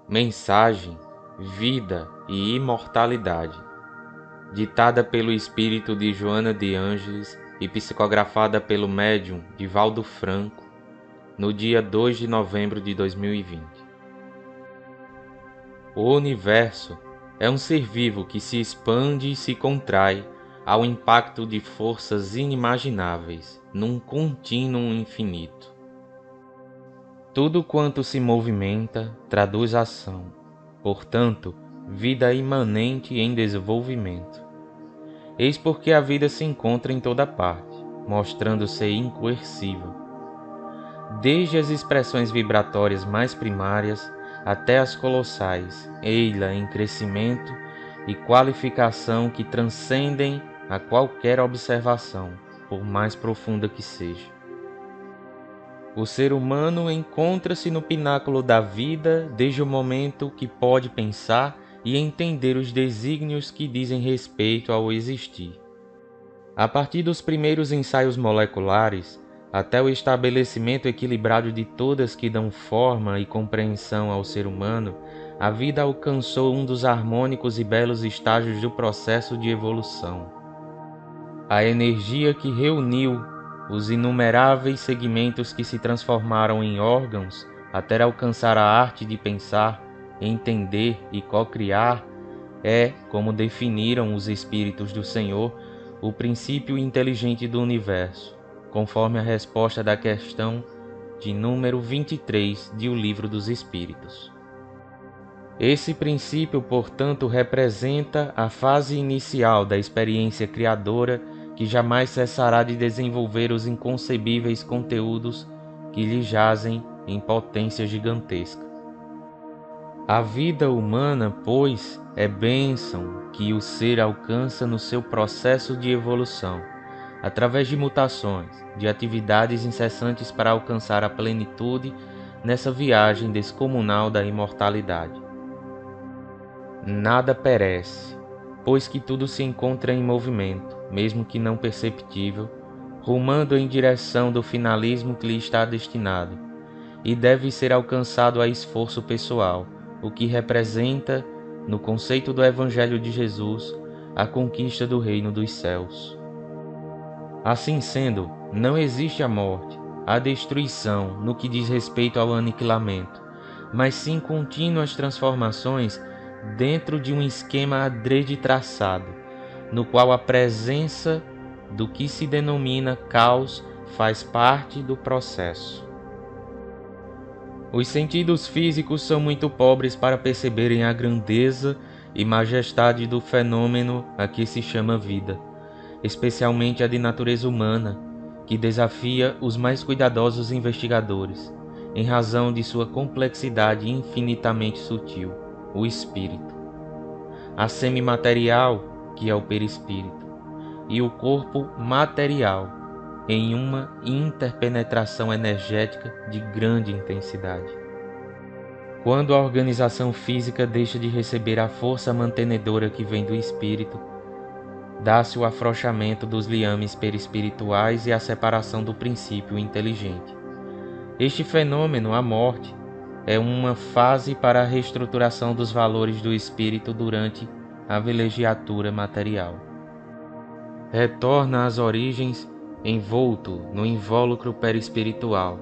Mensagem, Vida e Imortalidade, ditada pelo espírito de Joana de Ângeles e psicografada pelo médium Divaldo Franco, no dia 2 de novembro de 2020. O universo é um ser vivo que se expande e se contrai ao impacto de forças inimagináveis num contínuo infinito. Tudo quanto se movimenta traduz ação, portanto, vida imanente em desenvolvimento. Eis porque a vida se encontra em toda parte, mostrando-se incoercível. Desde as expressões vibratórias mais primárias até as colossais, ei-la em crescimento e qualificação que transcendem a qualquer observação, por mais profunda que seja. O ser humano encontra-se no pináculo da vida desde o momento que pode pensar e entender os desígnios que dizem respeito ao existir. A partir dos primeiros ensaios moleculares, até o estabelecimento equilibrado de todas que dão forma e compreensão ao ser humano, a vida alcançou um dos harmônicos e belos estágios do processo de evolução. A energia que reuniu os inumeráveis segmentos que se transformaram em órgãos até alcançar a arte de pensar, entender e co-criar é, como definiram os Espíritos do Senhor, o princípio inteligente do universo, conforme a resposta da questão de número 23 de O Livro dos Espíritos. Esse princípio, portanto, representa a fase inicial da experiência criadora que jamais cessará de desenvolver os inconcebíveis conteúdos que lhe jazem em potência gigantesca. A vida humana, pois, é bênção que o ser alcança no seu processo de evolução, através de mutações, de atividades incessantes para alcançar a plenitude nessa viagem descomunal da imortalidade. Nada perece, pois que tudo se encontra em movimento, mesmo que não perceptível, rumando em direção do finalismo que lhe está destinado, e deve ser alcançado a esforço pessoal, o que representa, no conceito do Evangelho de Jesus, a conquista do reino dos céus. Assim sendo, não existe a morte, a destruição no que diz respeito ao aniquilamento, mas sim contínuas transformações dentro de um esquema adrede traçado, no qual a presença do que se denomina caos faz parte do processo. Os sentidos físicos são muito pobres para perceberem a grandeza e majestade do fenômeno a que se chama vida, especialmente a de natureza humana, que desafia os mais cuidadosos investigadores, em razão de sua complexidade infinitamente sutil, o espírito. A semimaterial, que é o perispírito, e o corpo material, em uma interpenetração energética de grande intensidade. Quando a organização física deixa de receber a força mantenedora que vem do espírito, dá-se o afrouxamento dos liames perispirituais e a separação do princípio inteligente. Este fenômeno, a morte, é uma fase para a reestruturação dos valores do espírito durante a vilegiatura material. Retorna às origens envolto no invólucro perispiritual,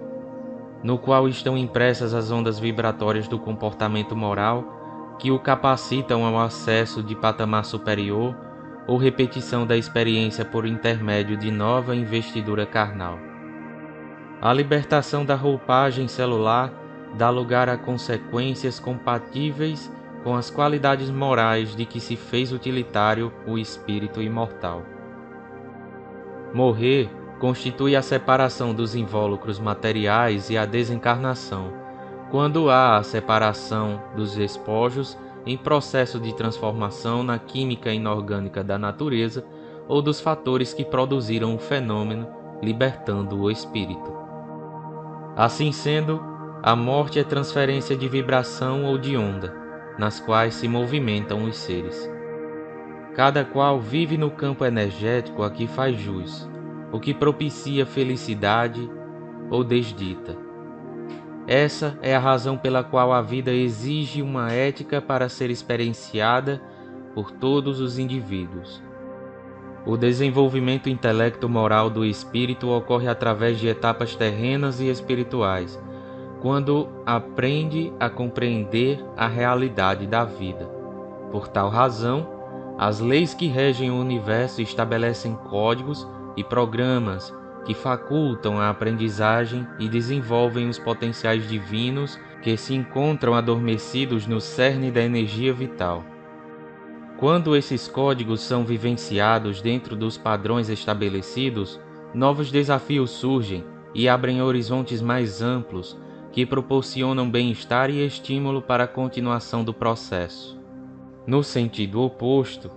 no qual estão impressas as ondas vibratórias do comportamento moral que o capacitam ao acesso de patamar superior ou repetição da experiência por intermédio de nova investidura carnal. A libertação da roupagem celular dá lugar a consequências compatíveis com as qualidades morais de que se fez utilitário o espírito imortal. Morrer constitui a separação dos invólucros materiais e a desencarnação, quando há a separação dos espojos em processo de transformação na química inorgânica da natureza ou dos fatores que produziram o fenômeno, libertando o espírito. Assim sendo, a morte é transferência de vibração ou de onda, nas quais se movimentam os seres. Cada qual vive no campo energético a que faz jus, o que propicia felicidade ou desdita. Essa é a razão pela qual a vida exige uma ética para ser experienciada por todos os indivíduos. O desenvolvimento intelecto-moral do espírito ocorre através de etapas terrenas e espirituais, quando aprende a compreender a realidade da vida. Por tal razão, as leis que regem o universo estabelecem códigos e programas que facultam a aprendizagem e desenvolvem os potenciais divinos que se encontram adormecidos no cerne da energia vital. Quando esses códigos são vivenciados dentro dos padrões estabelecidos, novos desafios surgem e abrem horizontes mais amplos que proporcionam bem-estar e estímulo para a continuação do processo. No sentido oposto,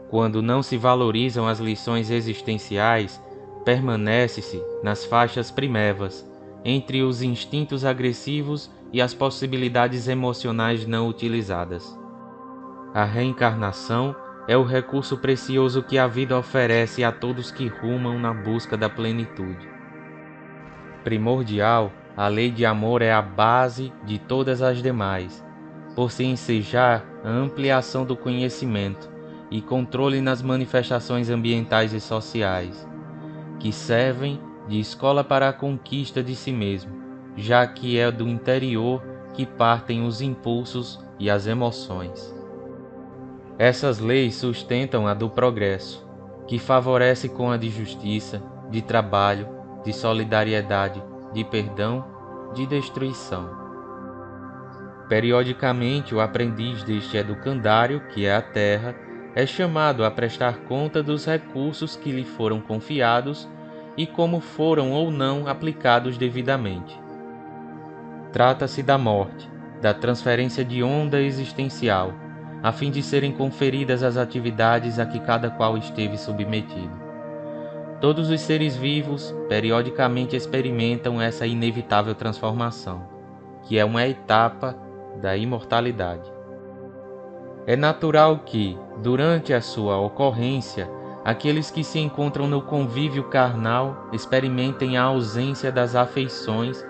quando não se valorizam as lições existenciais, permanece-se nas faixas primevas, entre os instintos agressivos e as possibilidades emocionais não utilizadas. A reencarnação é o recurso precioso que a vida oferece a todos que rumam na busca da plenitude. Primordial, a lei de amor é a base de todas as demais, por se ensejar a ampliação do conhecimento e controle nas manifestações ambientais e sociais, que servem de escola para a conquista de si mesmo, já que é do interior que partem os impulsos e as emoções. Essas leis sustentam a do progresso, que favorece com a de justiça, de trabalho, de solidariedade, de perdão, de destruição. Periodicamente, o aprendiz deste educandário, que é a Terra, é chamado a prestar conta dos recursos que lhe foram confiados e como foram ou não aplicados devidamente. Trata-se da morte, da transferência de onda existencial, a fim de serem conferidas as atividades a que cada qual esteve submetido. Todos os seres vivos periodicamente experimentam essa inevitável transformação, que é uma etapa da imortalidade. É natural que, durante a sua ocorrência, aqueles que se encontram no convívio carnal experimentem a ausência das afeições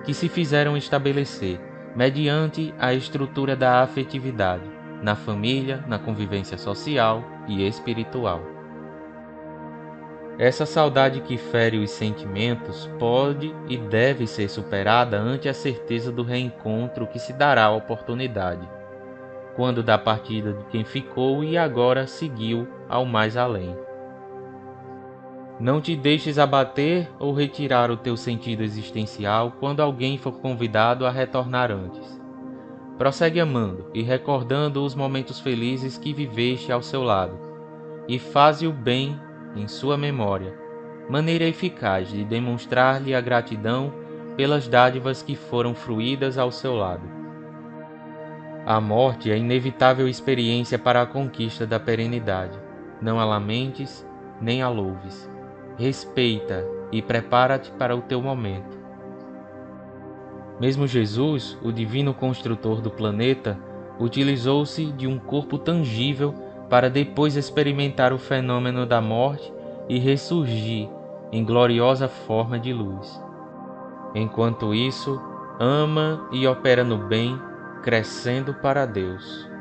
que se fizeram estabelecer, mediante a estrutura da afetividade, na família, na convivência social e espiritual. Essa saudade que fere os sentimentos pode e deve ser superada ante a certeza do reencontro que se dará a oportunidade, quando da partida de quem ficou e agora seguiu ao mais além. Não te deixes abater ou retirar o teu sentido existencial quando alguém for convidado a retornar antes. Prossegue amando e recordando os momentos felizes que viveste ao seu lado, e faze o bem em sua memória, maneira eficaz de demonstrar-lhe a gratidão pelas dádivas que foram fruídas ao seu lado. A morte é a inevitável experiência para a conquista da perenidade. Não a lamentes, nem a louves. Respeita e prepara-te para o teu momento. Mesmo Jesus, o divino construtor do planeta, utilizou-se de um corpo tangível para depois experimentar o fenômeno da morte e ressurgir em gloriosa forma de luz. Enquanto isso, ama e opera no bem, crescendo para Deus.